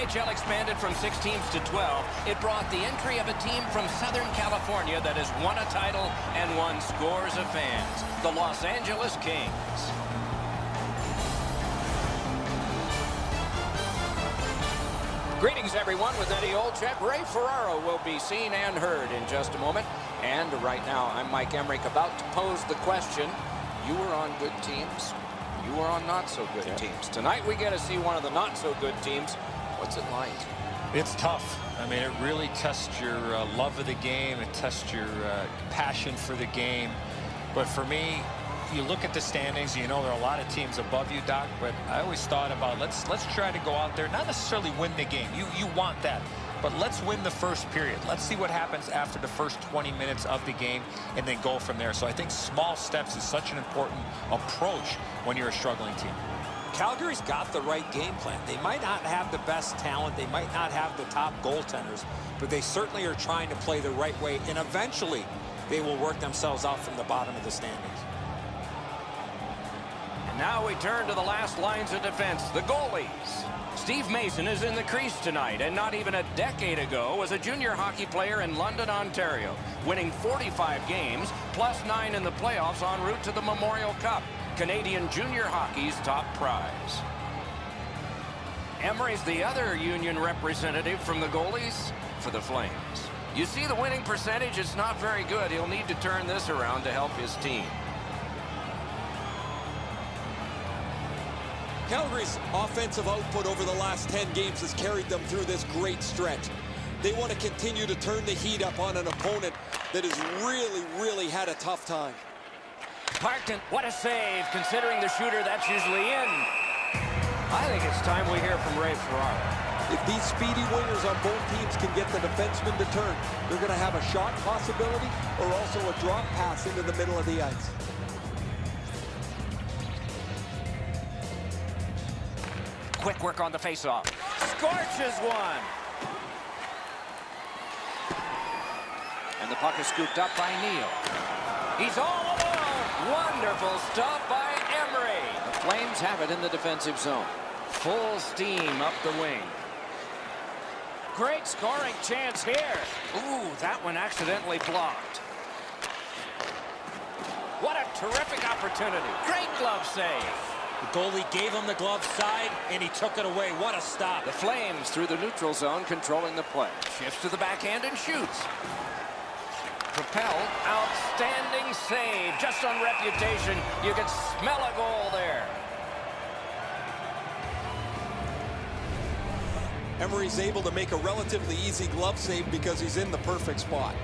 NHL expanded from 6 teams to 12, it brought the entry of a team from Southern California that has won a title and won scores of fans, the Los Angeles Kings. Greetings, everyone. With Eddie Olczyk, Ray Ferraro will be seen and heard in just a moment. And right now, I'm Mike Emmerich, about to pose the question. You were on good teams. You were on not-so-good teams. Tonight, we get to see one of the not-so-good teams. What's it like? It's tough. I mean, it really tests your love of the game. It tests your passion for the game. But for me, you look at the standings, you know there are a lot of teams above you, Doc, but I always thought about let's try to go out there, not necessarily win the game. You want that. But let's win the first period. Let's see what happens after the first 20 minutes of the game and then go from there. So I think small steps is such an important approach when you're a struggling team. Calgary's got the right game plan. They might not have the best talent. They might not have the top goaltenders, but they certainly are trying to play the right way, and eventually they will work themselves out from the bottom of the standings. And now we turn to the last lines of defense, the goalies. Steve Mason is in the crease tonight, and not even a decade ago was a junior hockey player in London, Ontario, winning 45 games, plus 9 in the playoffs en route to the Memorial Cup, Canadian junior hockey's top prize. Emery's the other union representative from the goalies for the Flames. You see the winning percentage, it's not very good. He'll need to turn this around to help his team. Calgary's offensive output over the last 10 games has carried them through this great stretch. They want to continue to turn the heat up on an opponent that has really had a tough time. Parkton, what a save, considering the shooter that's usually in. I think it's time we hear from Ray Ferraro. If these speedy wingers on both teams can get the defenseman to turn, they're going to have a shot possibility or also a drop pass into the middle of the ice. Quick work on the faceoff. Scorches one. And the puck is scooped up by Neal. He's all alone. Wonderful stop by Emery. The Flames have it in the defensive zone. Full steam up the wing. Great scoring chance here. Ooh, that one accidentally blocked. What a terrific opportunity. Great glove save. The goalie gave him the glove side, and he took it away. What a stop. The Flames through the neutral zone, controlling the play. Shifts to the backhand and shoots. Propel, outstanding save. Just on reputation, you can smell a goal there. Emery's able to make a relatively easy glove save because he's in the perfect spot.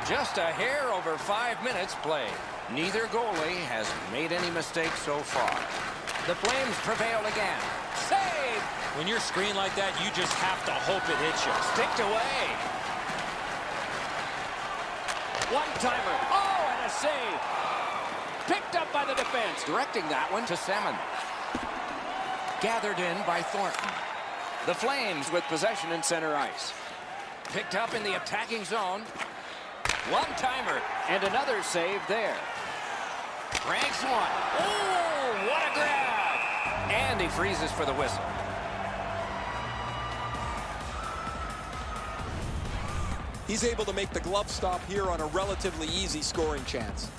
Just a hair over 5 minutes played. Neither goalie has made any mistakes so far. The Flames prevail again. Save! When you're screened like that, you just have to hope it hits you. Sticked away. One-timer. Oh, and a save. Picked up by the defense. Directing that one to Salmon. Gathered in by Thornton. The Flames with possession in center ice. Picked up in the attacking zone. One-timer and another save there. Ranks one. Oh, what a grab. And he freezes for the whistle. He's able to make the glove stop here on a relatively easy scoring chance.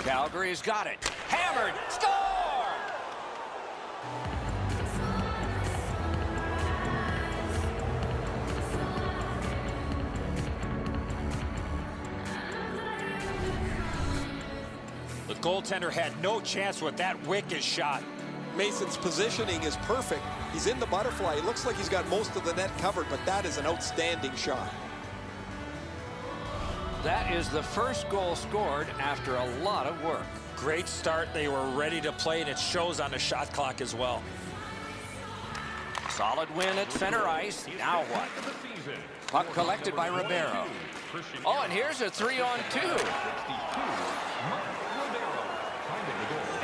Calgary's got it. Hammered. Score! The goaltender had no chance with that wicked shot. Mason's positioning is perfect. He's in the butterfly. It looks like he's got most of the net covered, but that is an outstanding shot. That is the first goal scored after a lot of work. Great start. They were ready to play, and it shows on the shot clock as well. Solid win at center ice. Now what? Puck collected by Ribeiro. Oh, and here's a 3-on-2.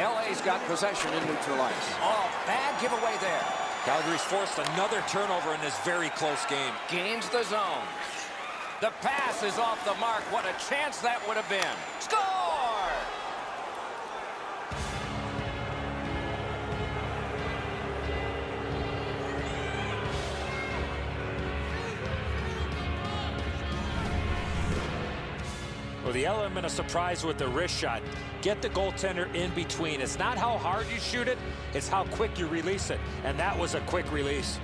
LA's got possession in neutral ice. Oh, bad giveaway there. Calgary's forced another turnover in this very close game. Gains the zone. The pass is off the mark. What a chance that would have been. Score! Well, the element of surprise with the wrist shot. Get the goaltender in between. It's not how hard you shoot it, it's how quick you release it. And that was a quick release.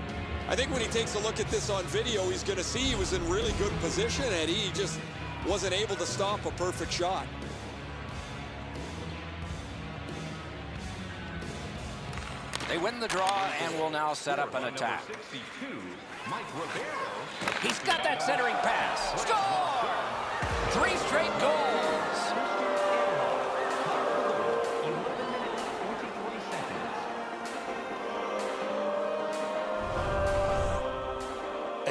I think when he takes a look at this on video, he's going to see he was in really good position, and he just wasn't able to stop a perfect shot. They win the draw and will now set up an attack. He's got that centering pass. Score! 3 straight goals.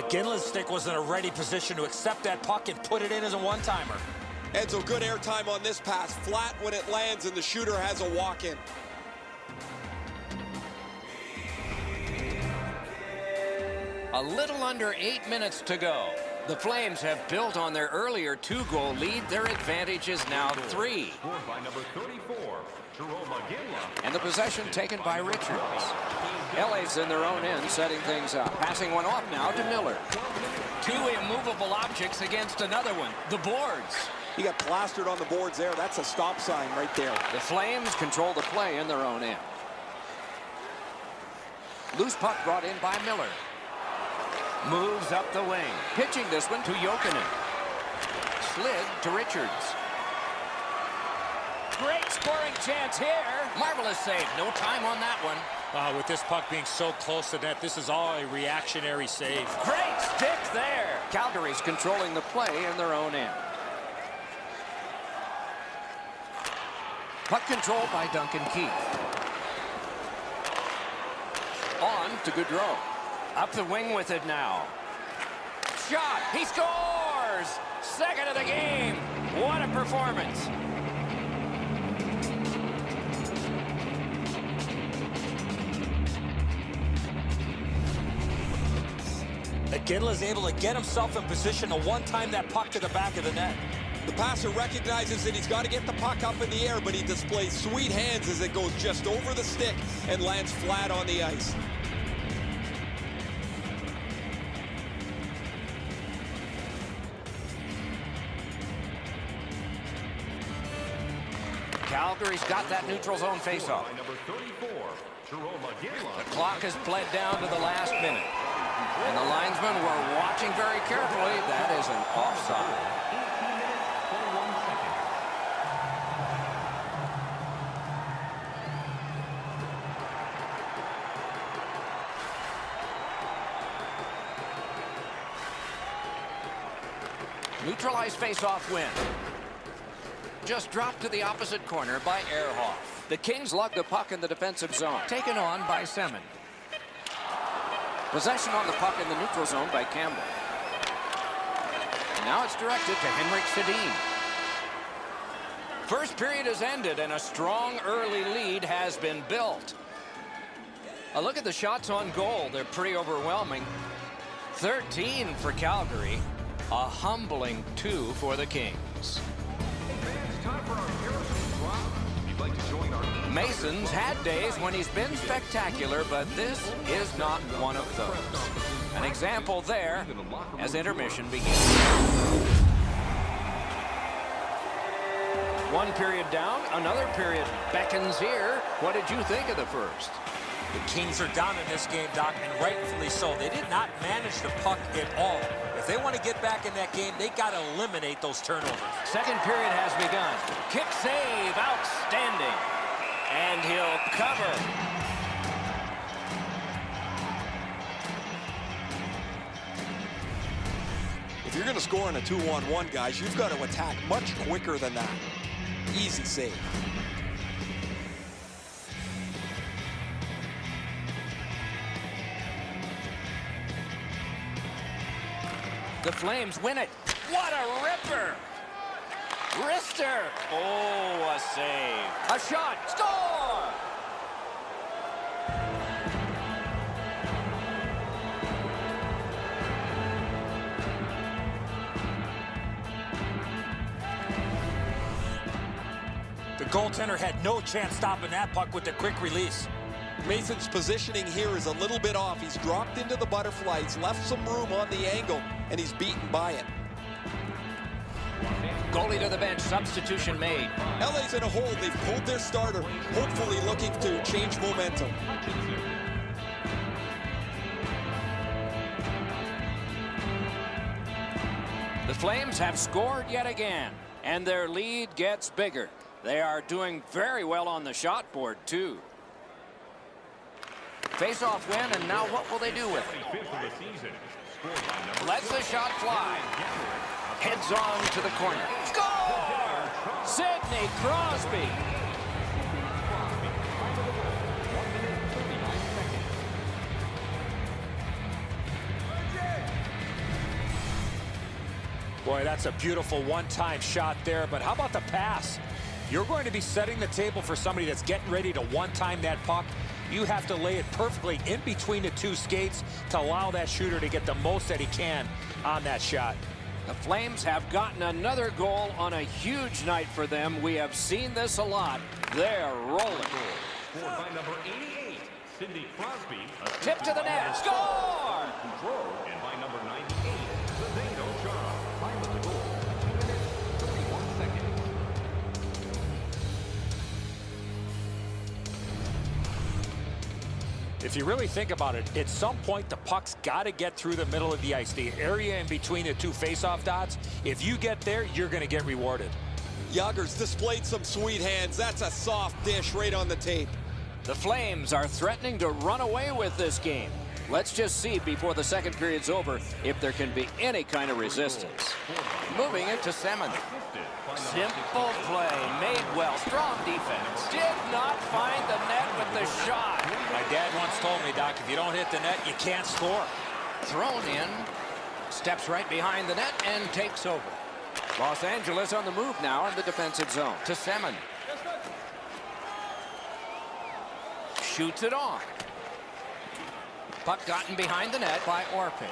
Ginla's stick was in a ready position to accept that puck and put it in as a one-timer. Enzo, good airtime on this pass. Flat when it lands, and the shooter has a walk-in. A little under 8 minutes to go. The Flames have built on their earlier 2-goal lead. Their advantage is now 3. By number 34, And the possession taken by Richards. LA's in their own end, setting things up. Passing one off now to Miller. 2 immovable objects against another one. The boards. He got plastered on the boards there. That's a stop sign right there. The Flames control the play in their own end. Loose puck brought in by Miller. Moves up the wing. Pitching this one to Jokinen. Slid to Richards. Great scoring chance here. Marvelous save. No time on that one. With this puck being so close to net, this is all a reactionary save. Great stick there. Calgary's controlling the play in their own end. Puck control by Duncan Keith. On to Gaudreau. Up the wing with it now. Shot. He scores! Second of the game. What a performance. Ginla's able to get himself in position to one-time that puck to the back of the net. The passer recognizes that he's got to get the puck up in the air, but he displays sweet hands as it goes just over the stick and lands flat on the ice. Calgary's got that neutral zone faceoff. number 34, The clock has bled down to the last minute. And the linesmen were watching very carefully. That is an offside. Neutralized face-off win. Just dropped to the opposite corner by Ehrhoff. The Kings lug the puck in the defensive zone. Taken on by Semin. Possession on the puck in the neutral zone by Campbell. And now it's directed to Henrik Sedin. First period has ended and a strong early lead has been built. A look at the shots on goal. They're pretty overwhelming. 13 for Calgary. A humbling 2 for the Kings. Mason's had days when he's been spectacular, but this is not one of those. An example there as intermission begins. One period down, another period beckons here. What did you think of the first? The Kings are down in this game, Doc, and rightfully so. They did not manage the puck at all. If they want to get back in that game, they got to eliminate those turnovers. Second period has begun. Kick save, outstanding. And he'll cover. If you're going to score in a 2-on-1, guys, you've got to attack much quicker than that. Easy save. The Flames win it. What a ripper! Wrister. Oh, a save. A shot. Score! The goaltender had no chance stopping that puck with the quick release. Mason's positioning here is a little bit off. He's dropped into the butterfly. He's left some room on the angle, and he's beaten by it. Goalie to the bench, substitution made. LA's in a hole. They've pulled their starter, hopefully looking to change momentum. The Flames have scored yet again, and their lead gets bigger. They are doing very well on the shot board, too. Face-off win, and now what will they do with it? Lets the shot fly. Heads on to the corner. Score! Sidney Crosby. Boy, that's a beautiful one-time shot there, but how about the pass? You're going to be setting the table for somebody that's getting ready to one-time that puck. You have to lay it perfectly in between the two skates to allow that shooter to get the most that he can on that shot. The Flames have gotten another goal on a huge night for them. We have seen this a lot. They're rolling. Scored by number 88, Sidney Crosby. Tip to the net. Score! Control. And by number 98, Zdeno Chara. Time of the goal, 2 minutes, 31 seconds. If you really think about it, at some point the puck's got to get through the middle of the ice, the area in between the two face-off dots. If you get there, you're going to get rewarded. Yager's displayed some sweet hands. That's a soft dish right on the tape. The Flames are threatening to run away with this game. Let's just see before the second period's over if there can be any kind of resistance. Moving it to Semin. Simple play, made well, strong defense. Did not find the net with the shot. My dad once told me, Doc, if you don't hit the net, you can't score. Thrown in, steps right behind the net and takes over. Los Angeles on the move now in the defensive zone. To Semin. Shoots it on. Puck gotten behind the net by Orpik.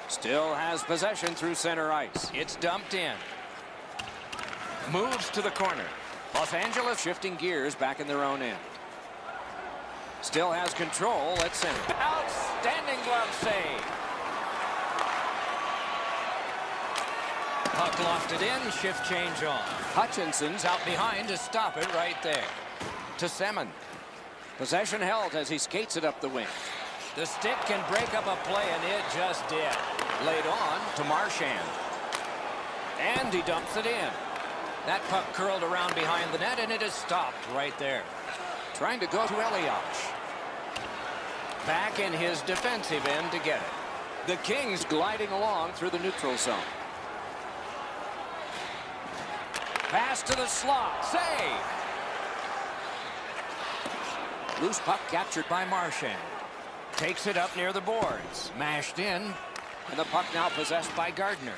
Still has possession through center ice. It's dumped in. Moves to the corner. Los Angeles shifting gears back in their own end. Still has control. Let's send it. Outstanding glove save. Puck lofted in. Shift change on. Hutchinson's out behind to stop it right there. To Semin. Possession held as he skates it up the wing. The stick can break up a play, and it just did. Laid on to Marchand. And he dumps it in. That puck curled around behind the net, and it is stopped right there. Trying to go to Elias. Back in his defensive end to get it. The Kings gliding along through the neutral zone. Pass to the slot. Save! Loose puck captured by Marchand. Takes it up near the boards. Mashed in. And the puck now possessed by Gardner.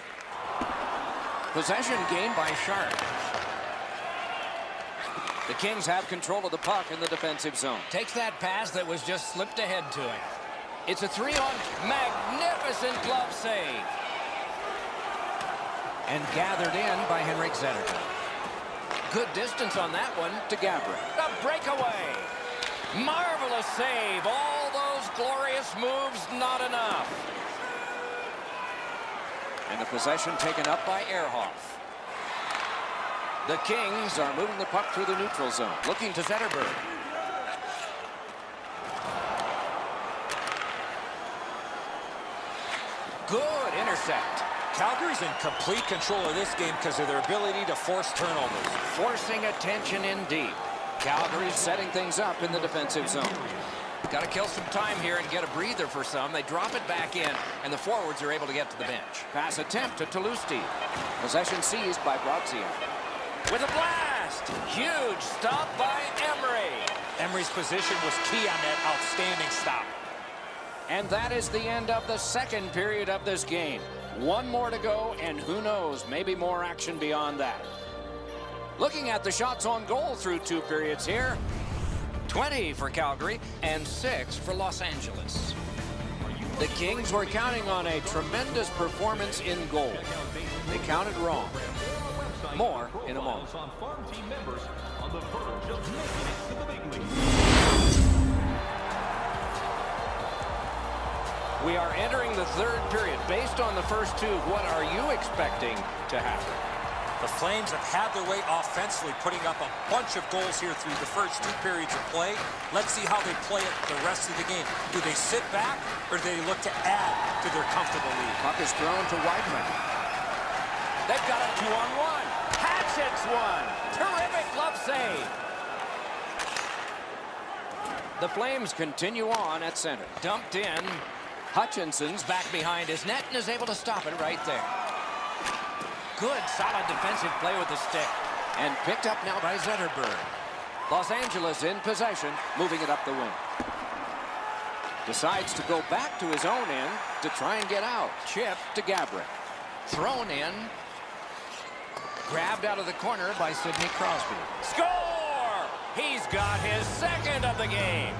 Possession gained by Sharp. The Kings have control of the puck in the defensive zone. Takes that pass that was just slipped ahead to him. It's a 3-on. Magnificent glove save. And gathered in by Henrik Zetterberg. Good distance on that one to Gabriel. A breakaway. Marvelous save. All those glorious moves, not enough. And the possession taken up by Ehrhoff. The Kings are moving the puck through the neutral zone. Looking to Zetterberg. Good intercept. Calgary's in complete control of this game because of their ability to force turnovers. Forcing attention in deep. Calgary's setting things up in the defensive zone. Got to kill some time here and get a breather for some. They drop it back in, and the forwards are able to get to the bench. Pass attempt to Toulousti. Possession seized by Brodziak. With a blast! Huge stop by Emery. Emery's position was key on that outstanding stop. And that is the end of the second period of this game. One more to go, and who knows, maybe more action beyond that. Looking at the shots on goal through 2 periods here. 20 for Calgary and 6 for Los Angeles. The Kings were counting on a tremendous performance in goal. They counted wrong. More in a moment. On farm team members on the verge of making it to the big leagues. We are entering the third period. Based on the first two, what are you expecting to happen? The Flames have had their way offensively, putting up a bunch of goals here through the first two periods of play. Let's see how they play it the rest of the game. Do they sit back, or do they look to add to their comfortable lead? Puck is thrown to Weidman. They've got a 2-on-1. Hatchets one. Terrific glove save. The Flames continue on at center. Dumped in. Hutchinson's back behind his net and is able to stop it right there. Good, solid defensive play with the stick. And picked up now by Zetterberg. Los Angeles in possession, moving it up the wing. Decides to go back to his own end to try and get out. Chip to Gabrick. Thrown in. Grabbed out of the corner by Sidney Crosby. Score! He's got his second of the game.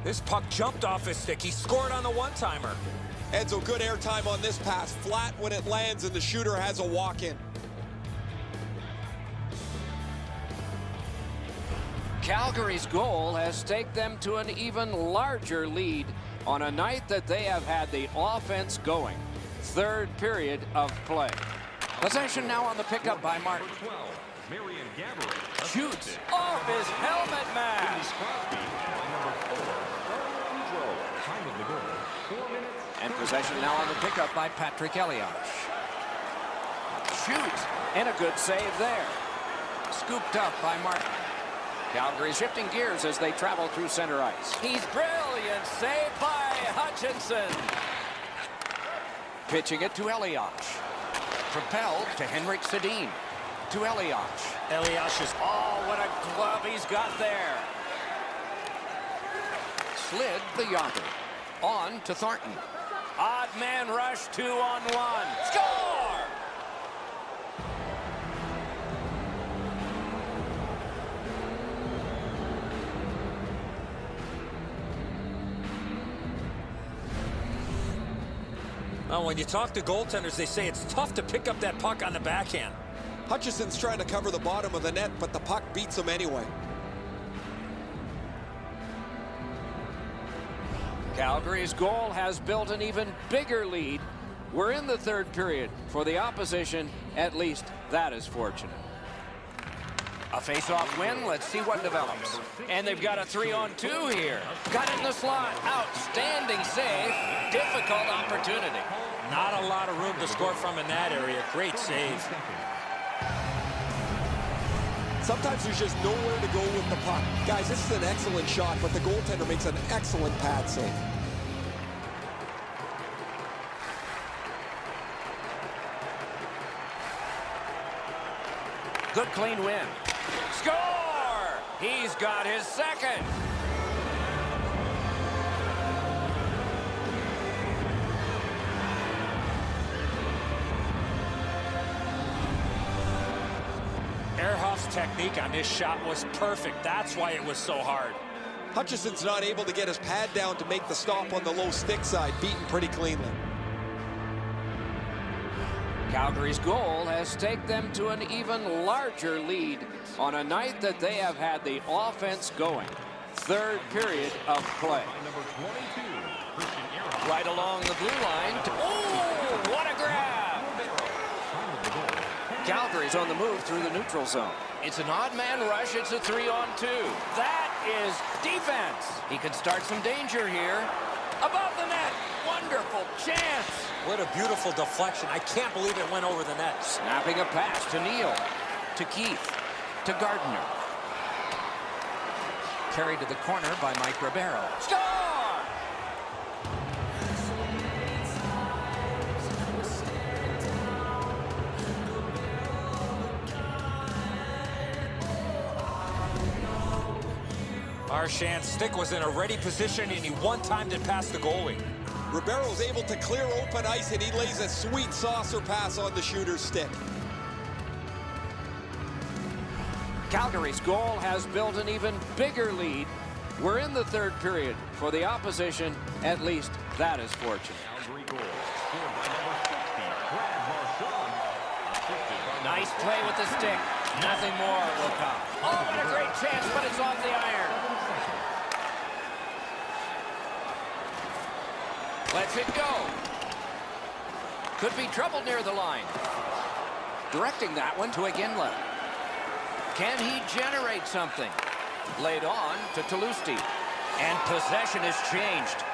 This puck jumped off his stick. He scored on the one-timer. Edzo, good airtime on this pass. Flat when it lands, and the shooter has a walk-in. Calgary's goal has taken them to an even larger lead on a night that they have had the offense going. Third period of play. Possession now on the pickup by Martin. Shoots off his helmet mask. And possession now on the pickup by Patrick Elias. Shoots, and a good save there. Scooped up by Martin. Calgary shifting gears as they travel through center ice. He's brilliant, saved by Hutchinson. Pitching it to Elias. Propelled to Henrik Sedin. To Elias. Elias is... Oh, what a glove he's got there. Slid the Yager. On to Thornton. Odd man rush, 2-on-1. Score! Well, when you talk to goaltenders, they say it's tough to pick up that puck on the backhand. Hutchinson's trying to cover the bottom of the net, but the puck beats him anyway. Calgary's goal has built an even bigger lead. We're in the third period. For the opposition, at least that is fortunate. A face-off win. Let's see what develops. And they've got a 3-on-2 here. Got it in the slot. Outstanding save. Difficult opportunity. Not a lot of room to score from in that area. Great save. Sometimes there's just nowhere to go with the puck. Guys, this is an excellent shot, but the goaltender makes an excellent pad save. Good clean win. Score! He's got his second. Ehrhoff's technique on this shot was perfect. That's why it was so hard. Hutchinson's not able to get his pad down to make the stop on the low stick side, beaten pretty cleanly. Calgary's goal has taken them to an even larger lead on a night that they have had the offense going. Third period of play. Right along the blue line. Oh, what a grab! Calgary's on the move through the neutral zone. It's an odd man rush. It's a 3-on-2. That is defense. He could start some danger here. Above the net. Wonderful chance. What a beautiful deflection. I can't believe it went over the net. Snapping a pass to Neal. To Keith. To Gardner. Carried to the corner by Mike Ribeiro. Score! Marchand's stick was in a ready position, and he one-timed it past the goalie. Ribeiro's able to clear open ice, and he lays a sweet saucer pass on the shooter's stick. Calgary's goal has built an even bigger lead. We're in the third period. For the opposition, at least that is fortunate. Calgary goal scored by number 60, Brad Marchand. Assisted by Nice play with the stick. Nothing more will come. Oh, and a great chance, but it's off the iron. Lets it go. Could be trouble near the line. Directing that one to Iginla. Can he generate something? Laid on to Toulouse. And possession has changed.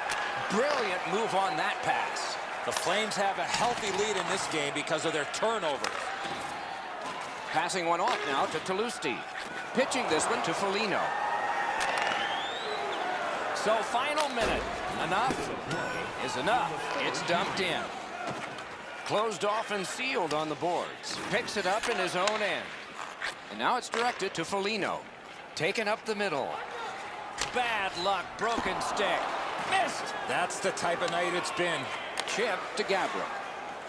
Brilliant move on that pass. The Flames have a healthy lead in this game because of their turnovers. Passing one off now to Toulouse. Pitching this one to Foligno. So final minute. Enough is enough. It's dumped in. Closed off and sealed on the boards. Picks it up in his own end. And now it's directed to Foligno. Taken up the middle. Bad luck. Broken stick. Missed. That's the type of night it's been. Chip to Gabriel.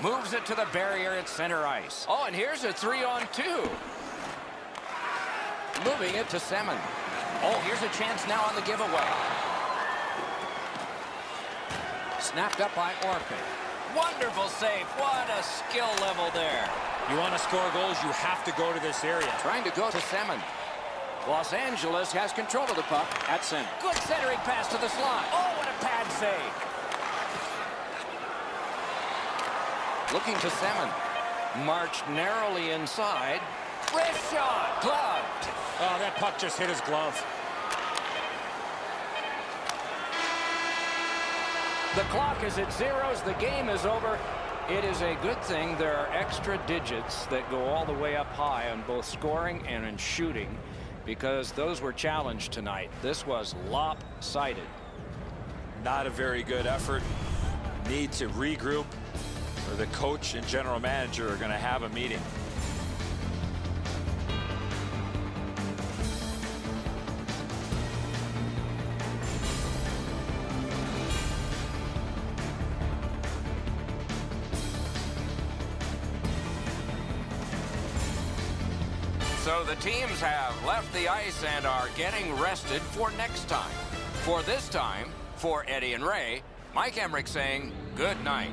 Moves it to the barrier at center ice. Oh, and here's a 3-on-2. Moving it to Semin. Oh, here's a chance now on the giveaway. Snapped up by Orpik. Wonderful save. What a skill level there. You want to score goals, you have to go to this area. Trying to go to Semin. Los Angeles has control of the puck at center. Good centering pass to the slot. Oh, what a pad save. Looking to Semin. Marched narrowly inside. Wrist shot. Gloved. Oh, that puck just hit his glove. The clock is at zeros. The game is over. It is a good thing there are extra digits that go all the way up high on both scoring and in shooting, because those were challenged tonight. This was lopsided. Not a very good effort. Need to regroup, or the coach and general manager are going to have a meeting. So the teams have left the ice and are getting rested for next time. For this time, for Eddie and Ray, Mike Emmerich saying good night.